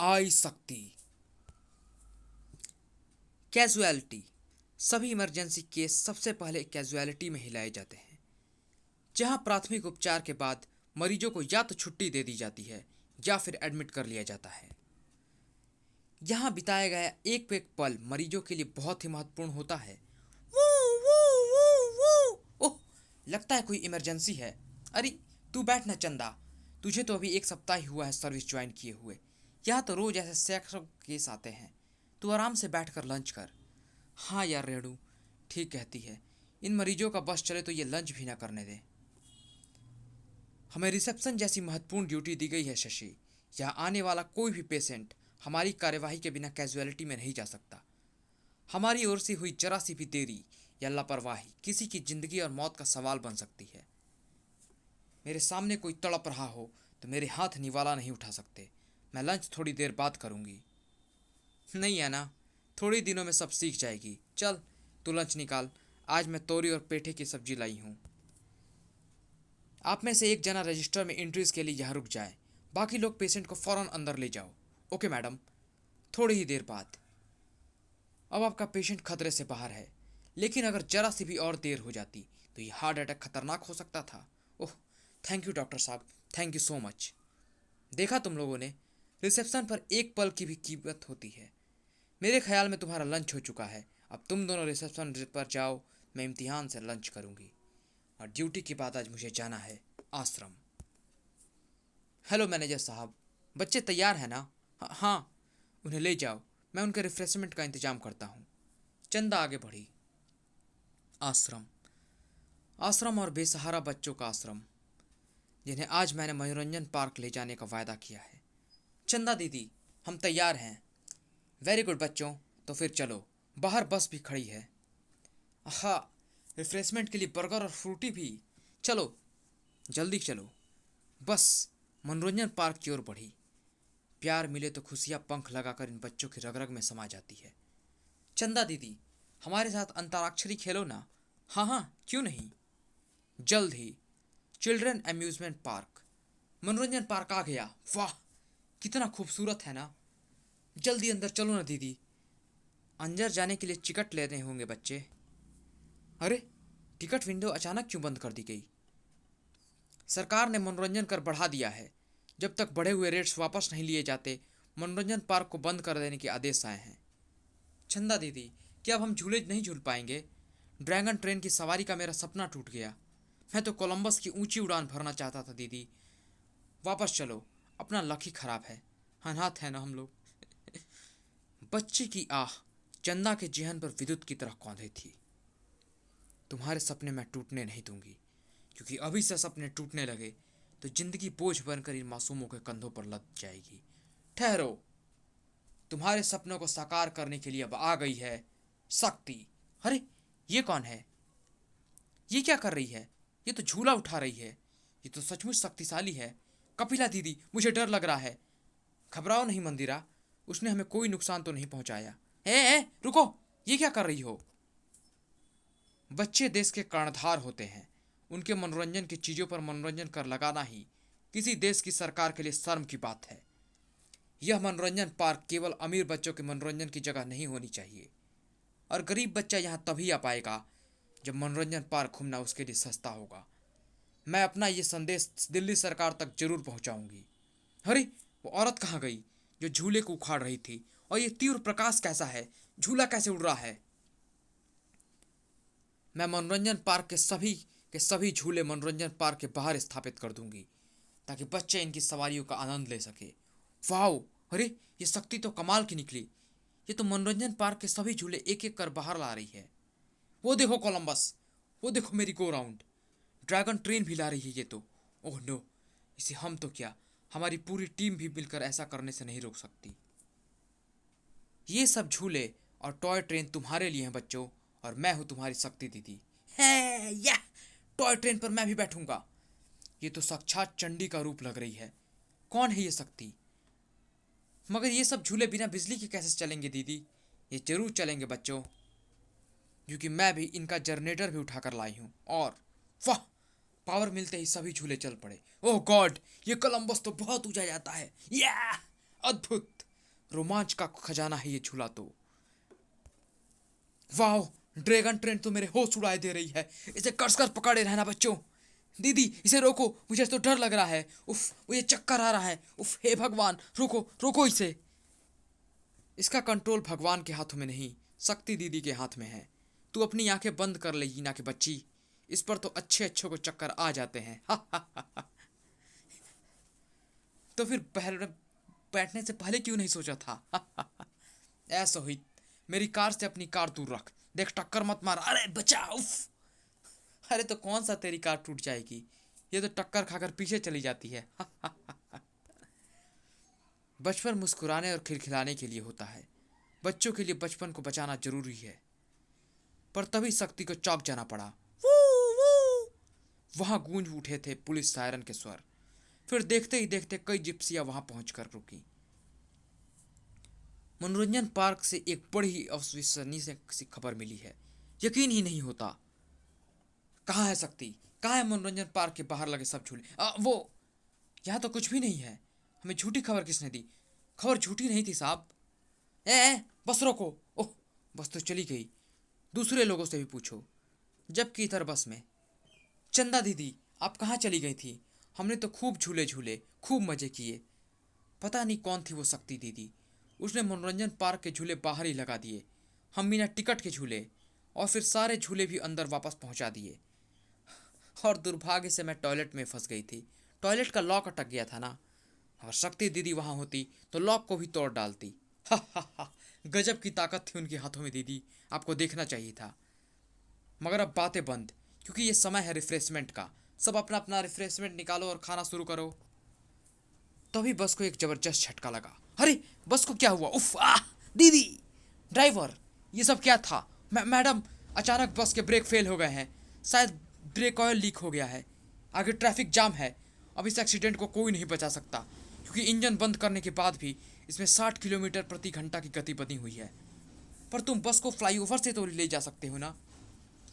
आई शक्ति। कैजुअलिटी। सभी emergency case सबसे पहले कैजुअलिटी में हिलाए जाते हैं, जहां प्राथमिक उपचार के बाद मरीजों को या तो छुट्टी दे दी जाती है या फिर एडमिट कर लिया जाता है। यहाँ बिताया गया एक एक पल मरीजों के लिए बहुत ही महत्वपूर्ण होता है। वो वो वो ओह, लगता है कोई इमरजेंसी है। अरे तू बैठ ना चंदा, तुझे तो अभी एक सप्ताह ही हुआ है सर्विस ज्वाइन किए हुए। यहाँ तो रोज ऐसे सैकड़ों केस आते हैं। तू आराम से बैठ कर लंच कर। हाँ यार रेणु, ठीक कहती है। इन मरीजों का बस चले तो ये लंच भी ना करने दे। हमें रिसेप्शन जैसी महत्वपूर्ण ड्यूटी दी गई है शशि। यहाँ आने वाला कोई भी पेशेंट हमारी कार्यवाही के बिना कैजुअलिटी में नहीं जा सकता। हमारी ओर से हुई जरा सी भी देरी या लापरवाही किसी की जिंदगी और मौत का सवाल बन सकती है। मेरे सामने कोई तड़प रहा हो तो मेरे हाथ निवाला नहीं उठा सकते। मैं लंच थोड़ी देर बाद करूंगी। नहीं है ना, थोड़ी दिनों में सब सीख जाएगी। चल तू लंच निकाल। आज मैं तोरी और पेठे की सब्जी लाई हूँ। आप में से एक जना रजिस्टर में एंट्रीज के लिए यहाँ रुक जाए। बाकी लोग पेशेंट को फौरन अंदर ले जाओ। ओके मैडम, थोड़ी ही देर बाद। अब आपका पेशेंट खतरे से बाहर है, लेकिन अगर जरा सी भी और देर हो जाती तो ये हार्ट अटैक खतरनाक हो सकता था। ओह, थैंक यू डॉक्टर साहब, थैंक यू सो मच। देखा तुम लोगों ने, रिसेप्शन पर एक पल की भी कीमत होती है। मेरे ख्याल में तुम्हारा लंच हो चुका है। अब तुम दोनों रिसेप्शन पर जाओ, मैं इम्तिहान से लंच करूंगी और ड्यूटी के बाद आज मुझे जाना है आश्रम। हेलो मैनेजर साहब, बच्चे तैयार हैं ना? हाँ, उन्हें ले जाओ, मैं उनके रिफ्रेशमेंट का इंतजाम करता हूँ। चंदा आगे बढ़ी। आश्रम, आश्रम और बेसहारा बच्चों का आश्रम, जिन्हें आज मैंने मनोरंजन पार्क ले जाने का वायदा किया है। चंदा दीदी, हम तैयार हैं। वेरी गुड बच्चों, तो फिर चलो, बाहर बस भी खड़ी है। हाँ, रिफ्रेशमेंट के लिए बर्गर और फ्रूटी भी। चलो जल्दी चलो। बस मनोरंजन पार्क की ओर बढ़ी। प्यार मिले तो खुशियाँ पंख लगाकर इन बच्चों की रग रग में समा जाती है। चंदा दीदी, हमारे साथ अंतराक्षरी खेलो ना। हाँ हाँ, क्यों नहीं। जल्द ही। चिल्ड्रन अम्यूजमेंट पार्क, मनोरंजन पार्क आ गया। वाह, कितना खूबसूरत है ना। जल्दी अंदर चलो ना दीदी। अंदर जाने के लिए टिकट लेने होंगे बच्चे। अरे, टिकट विंडो अचानक क्यों बंद कर दी गई? सरकार ने मनोरंजन कर बढ़ा दिया है। जब तक बढ़े हुए रेट्स वापस नहीं लिए जाते, मनोरंजन पार्क को बंद कर देने के आदेश आए हैं। चंदा दीदी, क्या अब हम झूले नहीं झूल पाएंगे? ड्रैगन ट्रेन की सवारी का मेरा सपना टूट गया। मैं तो कोलंबस की ऊंची उड़ान भरना चाहता था दीदी। वापस चलो, अपना लक ही खराब है। अनाथ है ना हम लोग। बच्चे की आह चंदा के जेहन पर विद्युत की तरह कौंधी थी। तुम्हारे सपने मैं टूटने नहीं दूंगी, क्योंकि अभी से सपने टूटने लगे तो जिंदगी बोझ बनकर इन मासूमों के कंधों पर लद जाएगी। ठहरो, तुम्हारे सपनों को साकार करने के लिए अब आ गई है शक्ति। अरे, ये कौन है? ये क्या कर रही है? ये तो झूला उठा रही है। ये तो सचमुच शक्तिशाली है। कपिला दीदी, मुझे डर लग रहा है। घबराओ नहीं मंदिरा, उसने हमें कोई नुकसान तो नहीं पहुंचाया। रुको, ये क्या कर रही हो? बच्चे देश के कर्णधार होते हैं। उनके मनोरंजन की चीजों पर मनोरंजन कर लगाना ही किसी देश की सरकार के लिए शर्म की बात है। यह मनोरंजन पार्क केवल अमीर बच्चों के मनोरंजन की जगह नहीं होनी चाहिए, और गरीब बच्चा यहाँ तभी आ पाएगा जब मनोरंजन पार्क घूमना उसके लिए सस्ता होगा। मैं अपना ये संदेश दिल्ली सरकार तक जरूर पहुंचाऊंगी। अरे, वो औरत कहाँ गई जो झूले को उखाड़ रही थी? और ये तीव्र प्रकाश कैसा है? झूला कैसे उड़ रहा है? मैं मनोरंजन पार्क के सभी झूले मनोरंजन पार्क के बाहर स्थापित कर दूंगी, ताकि बच्चे इनकी सवारियों का आनंद ले सके। वाओ, अरे ये शक्ति तो कमाल की निकली। ये तो मनोरंजन पार्क के सभी झूले एक एक कर बाहर ला रही है। वो देखो कोलंबस, वो देखो मेरी गो राउंड। ड्रैगन ट्रेन भी ला रही है ये तो। ओह नो, इसे हम तो क्या, हमारी पूरी टीम भी मिलकर ऐसा करने से नहीं रोक सकती। ये सब झूले और टॉय ट्रेन तुम्हारे लिए हैं बच्चों, और मैं हूं तुम्हारी शक्ति दीदी। है या, टॉय ट्रेन पर मैं भी बैठूंगा। ये तो साक्षात चंडी का रूप लग रही है। कौन है ये शक्ति? मगर ये सब झूले बिना बिजली के कैसे चलेंगे दीदी? ये जरूर चलेंगे बच्चों, क्योंकि मैं भी इनका जनरेटर भी उठाकर लाई हूं। और वाह, पावर मिलते ही सभी झूले चल पड़े। ओह गॉड, ये कोलंबस तो बहुत ऊंचा जाता है। या, अद्भुत। रोमांच का खजाना है ये झूला तो। वाह, ड्रैगन ट्रेन तो मेरे होश उड़ाए दे रही है। इसे कसकर पकड़े रहना बच्चों। दीदी इसे रोको, मुझे तो डर लग रहा है। उफ, मुझे चक्कर आ रहा है। उफ, हे भगवान, रोको रोको इसे। इसका कंट्रोल भगवान के हाथों में नहीं, शक्ति दीदी के हाथ में है। तू अपनी आंखें बंद कर ले हीना की बच्ची। इस पर तो अच्छे अच्छों को चक्कर आ जाते हैं। तो फिर बैठने से पहले क्यों नहीं सोचा था? ऐसा हुई। मेरी कार से अपनी कार दूर रख। देख टक्कर मत मार। अरे बचा, उफ। अरे तो कौन सा तेरी कार टूट जाएगी, ये तो टक्कर खाकर पीछे चली जाती है। बचपन मुस्कुराने और खिलखिलाने के लिए होता है। बच्चों के लिए बचपन को बचाना जरूरी है। पर तभी शक्ति को चौंक जाना पड़ा। वू, वू। वहां गूंज उठे थे पुलिस सायरन के स्वर। फिर देखते ही देखते कई जिप्सियां वहां पहुंचकर रुकी। मनोरंजन पार्क से एक बड़ी अविश्वसनीय सी खबर मिली है। यकीन ही नहीं होता। कहाँ है शक्ति? कहाँ है मनोरंजन पार्क के बाहर लगे सब झूले? वो यहाँ तो कुछ भी नहीं है। हमें झूठी खबर किसने दी? खबर झूठी नहीं थी साहब। बस रोको। ओह, बस तो चली गई। दूसरे लोगों से भी पूछो। जबकि इधर बस में चंदा दीदी, आप कहाँ चली गई थी? हमने तो खूब झूले झूले, खूब मजे किए। पता नहीं कौन थी वो शक्ति दीदी। उसने मनोरंजन पार्क के झूले बाहर ही लगा दिए। हम बिना टिकट के झूले, और फिर सारे झूले भी अंदर वापस पहुंचा दिए। और दुर्भाग्य से मैं टॉयलेट में फंस गई थी। टॉयलेट का लॉक अटक गया था ना। अगर शक्ति दीदी वहां होती तो लॉक को भी तोड़ डालती। हा हा हा, गजब की ताकत थी उनके हाथों में दीदी, आपको देखना चाहिए था। मगर अब बातें बंद, क्योंकि ये समय है रिफ्रेशमेंट का। सब अपना अपना रिफ्रेशमेंट निकालो और खाना शुरू करो। तभी बस को एक जबरदस्त झटका लगा। अरे बस को क्या हुआ? उफ, दीदी, ड्राइवर, ये सब क्या था? मैडम, अचानक बस के ब्रेक फेल हो गए हैं। शायद ब्रेक ऑयल लीक हो गया है। आगे ट्रैफिक जाम है। अब इस एक्सीडेंट को कोई नहीं बचा सकता, क्योंकि इंजन बंद करने के बाद भी इसमें 60 किलोमीटर प्रति घंटा की गति बनी हुई है। पर तुम बस को फ्लाईओवर से तो ले जा सकते हो ना।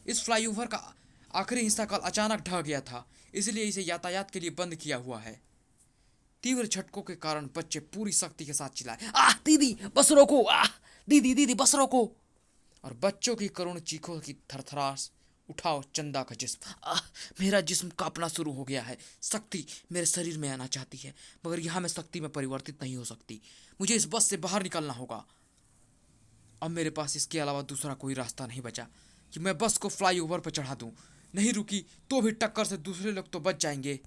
इस फ्लाईओवर का आखिरी हिस्सा कल अचानक ढह गया था, इसलिए इसे यातायात के लिए बंद किया हुआ है। तीव्र झटकों के कारण बच्चे पूरी शक्ति के साथ चिल्लाए, दीदी बस रोको, दीदी दीदी बस रोको। और बच्चों की करुण चीखों की थरथरास उठाओ चंदा का जिस्म। मेरा जिस्म कांपना शुरू हो गया है। शक्ति मेरे शरीर में आना चाहती है, मगर यहाँ मैं शक्ति में परिवर्तित नहीं हो सकती। मुझे इस बस से बाहर निकलना होगा। अब मेरे पास इसके अलावा दूसरा कोई रास्ता नहीं बचा कि मैं बस को फ्लाईओवर पर चढ़ा दूं। नहीं रुकी तो भी टक्कर से दूसरे लोग तो बच जाएंगे।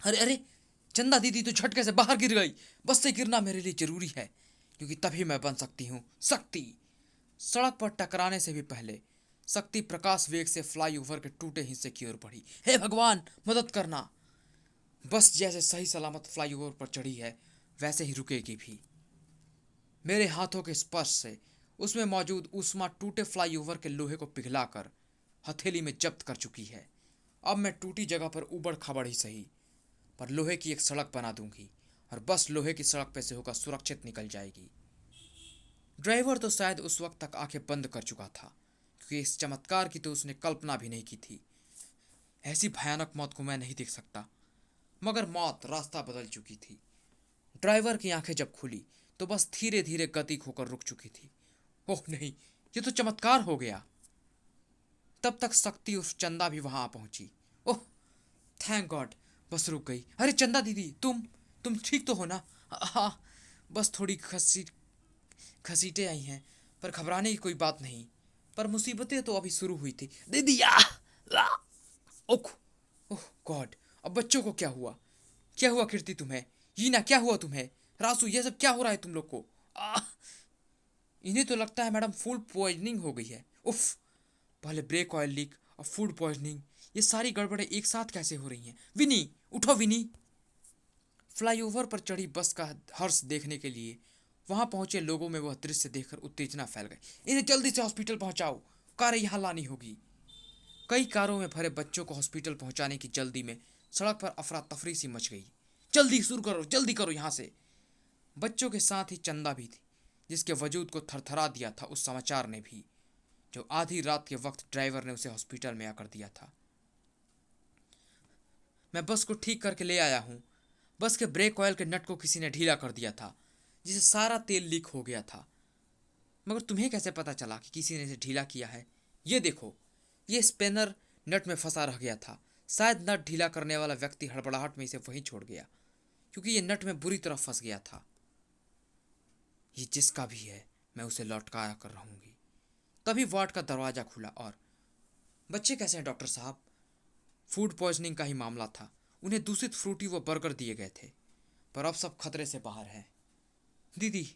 अरे अरे, चंदा दीदी तो झटके से बाहर गिर गई। बस से गिरना मेरे लिए जरूरी है, क्योंकि तभी मैं बन सकती हूँ शक्ति। सड़क पर टकराने से भी पहले शक्ति प्रकाश वेग से फ्लाईओवर के टूटे हिस्से की ओर बढ़ी। हे भगवान, मदद करना। बस जैसे सही सलामत फ्लाईओवर पर चढ़ी है, वैसे ही रुकेगी भी। मेरे हाथों के स्पर्श से उसमें मौजूद ऊष्मा टूटे फ्लाईओवर के लोहे को पिघलाकर हथेली में जब्त कर चुकी है। अब मैं टूटी जगह पर उबड़ खाबड़ ही सही, पर लोहे की एक सड़क बना दूंगी, और बस लोहे की सड़क पे से होकर सुरक्षित निकल जाएगी। ड्राइवर तो शायद उस वक्त तक आंखें बंद कर चुका था, क्योंकि इस चमत्कार की तो उसने कल्पना भी नहीं की थी। ऐसी भयानक मौत को मैं नहीं देख सकता, मगर मौत रास्ता बदल चुकी थी। ड्राइवर की आंखें जब खुली तो बस धीरे धीरे गति खोकर रुक चुकी थी। ओह नहीं, ये तो चमत्कार हो गया। तब तक शक्ति उस चंदा भी वहां आ पहुंची। ओह थैंक गॉड, बस रुक गई। अरे चंदा दीदी, तुम ठीक तो हो ना? हाँ, बस थोड़ी घसीटे आई हैं, पर घबराने की कोई बात नहीं। पर मुसीबतें तो अभी शुरू हुई थी। दीदी ओह ओह गॉड, अब बच्चों को क्या हुआ? क्या हुआ कीर्ति तुम्हें? हीना क्या हुआ तुम्हें? रासू, ये सब क्या हो रहा है तुम लोग को? इन्हें तो लगता है मैडम फूड पॉइजनिंग हो गई है। उफ, पहले ब्रेक ऑयल लीक और फूड पॉइजनिंग, ये सारी गड़बड़ें एक साथ कैसे हो रही हैं? विनी, उठो विनी। फ्लाईओवर पर चढ़ी बस का हर्ष देखने के लिए वहां पहुंचे लोगों में वह दृश्य देखकर उत्तेजना फैल गई। इन्हें जल्दी से हॉस्पिटल पहुंचाओ, कारें यहां लानी होगी। कई कारों में भरे बच्चों को हॉस्पिटल पहुंचाने की जल्दी में सड़क पर अफरा तफरी सी मच गई। जल्दी शुरू करो, जल्दी करो यहाँ से। बच्चों के साथ ही चंदा भी थी, जिसके वजूद को थरथरा दिया था उस समाचार ने भी, जो आधी रात के वक्त ड्राइवर ने उसे हॉस्पिटल में आकर दिया था। मैं बस को ठीक करके ले आया हूँ। बस के ब्रेक ऑयल के नट को किसी ने ढीला कर दिया था, जिसे सारा तेल लीक हो गया था। मगर तुम्हें कैसे पता चला कि किसी ने इसे ढीला किया है? ये देखो, ये स्पेनर नट में फंसा रह गया था। शायद नट ढीला करने वाला व्यक्ति हड़बड़ाहट में इसे वहीं छोड़ गया, क्योंकि ये नट में बुरी तरह फंस गया था। ये जिसका भी है, मैं उसे लौटकाया कर रहूंगी। तभी वार्ड का दरवाजा खुला और बच्चे कैसे हैं डॉक्टर साहब? फूड पॉइजनिंग का ही मामला था। उन्हें दूषित फ्रूटी व बर्गर दिए गए थे, पर अब सब खतरे से बाहर है। दीदी,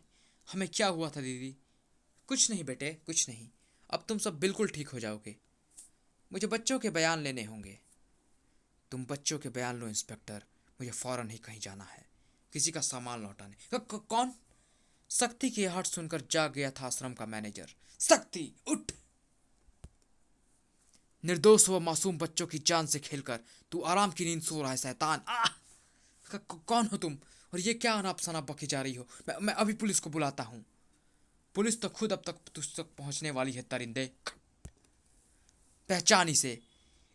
हमें क्या हुआ था दीदी? कुछ नहीं बेटे, कुछ नहीं। अब तुम सब बिल्कुल ठीक हो जाओगे। मुझे बच्चों के बयान लेने होंगे। तुम बच्चों के बयान लो इंस्पेक्टर, मुझे फौरन ही कहीं जाना है, किसी का सामान लौटाने। कौन? शक्ति की आहट सुनकर जाग गया था आश्रम का मैनेजर। शक्ति, उठ! निर्दोष व मासूम बच्चों की जान से खेलकर तू आराम की नींद सो रहा है शैतान। कौन हो तुम, और ये क्या अनाप शनाप बकी जा रही हो? मैं अभी पुलिस को बुलाता हूँ। पुलिस तो खुद अब तक तुझ तक पहुंचने वाली है दरिंदे। पहचान इसे।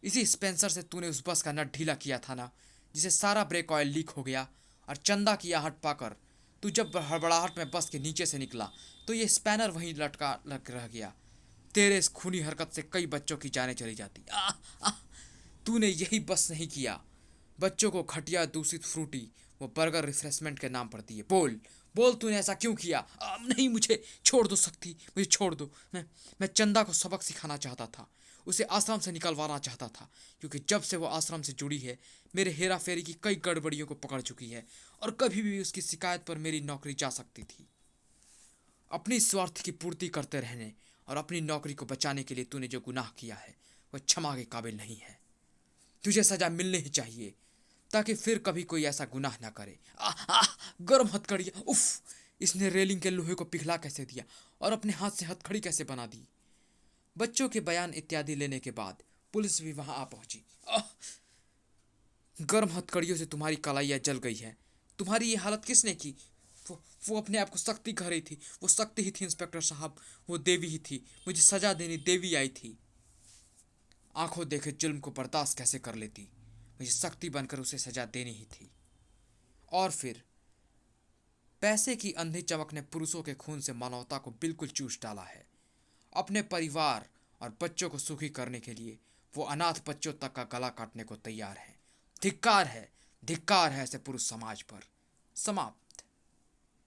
इसी स्पेंसर से तूने उस बस का नट ढीला किया था ना, जिसे सारा ब्रेक ऑयल लीक हो गया। और चंदा की आहट पाकर तू जब हड़बड़ाहट में बस के नीचे से निकला तो ये स्पैनर वहीं लटका लग रह गया। तेरे इस खूनी हरकत से कई बच्चों की जानें चली जाती। तूने यही बस नहीं किया, बच्चों को घटिया दूषित फ्रूटी वो बर्गर रिफ्रेशमेंट के नाम पर दिए। बोल बोल, तूने ऐसा क्यों किया? नहीं, मुझे छोड़ दो शक्ति, मुझे छोड़ दो। मैं चंदा को सबक सिखाना चाहता था, उसे आश्रम से निकलवाना चाहता था, क्योंकि जब से वो आश्रम से जुड़ी है मेरे हेरा फेरी की कई गड़बड़ियों को पकड़ चुकी है, और कभी भी उसकी शिकायत पर मेरी नौकरी जा सकती थी। अपनी स्वार्थ की पूर्ति करते रहने और अपनी नौकरी को बचाने के लिए तूने जो गुनाह किया है वह क्षमा के काबिल नहीं है। तुझे सजा मिलनी ही चाहिए, ताकि फिर कभी कोई ऐसा गुनाह ना करे। गर्म हथकड़ियाँ, उफ! इसने रेलिंग के लोहे को पिघला कैसे दिया और अपने हाथ से हथकड़ी कैसे बना दी। बच्चों के बयान इत्यादि लेने के बाद पुलिस भी वहां आ पहुंची। गर्म हथकड़ियों से तुम्हारी कलाइयाँ जल गई है। तुम्हारी ये हालत किसने की? वो अपने आप को शक्ति कह रही थी। वो शक्ति ही थी इंस्पेक्टर साहब, वो देवी ही थी। मुझे सजा देनी देवी आई थी। आंखों देखे जुल्म को बर्दाश्त कैसे कर लेती? मुझे शक्ति बनकर उसे सजा देनी ही थी। और फिर पैसे की अंधी चमक ने पुरुषों के खून से मानवता को बिल्कुल चूस डाला है। अपने परिवार और बच्चों को सुखी करने के लिए वो अनाथ बच्चों तक का गला काटने को तैयार है। धिक्कार है, धिक्कार है ऐसे पुरुष समाज पर। समाप्त।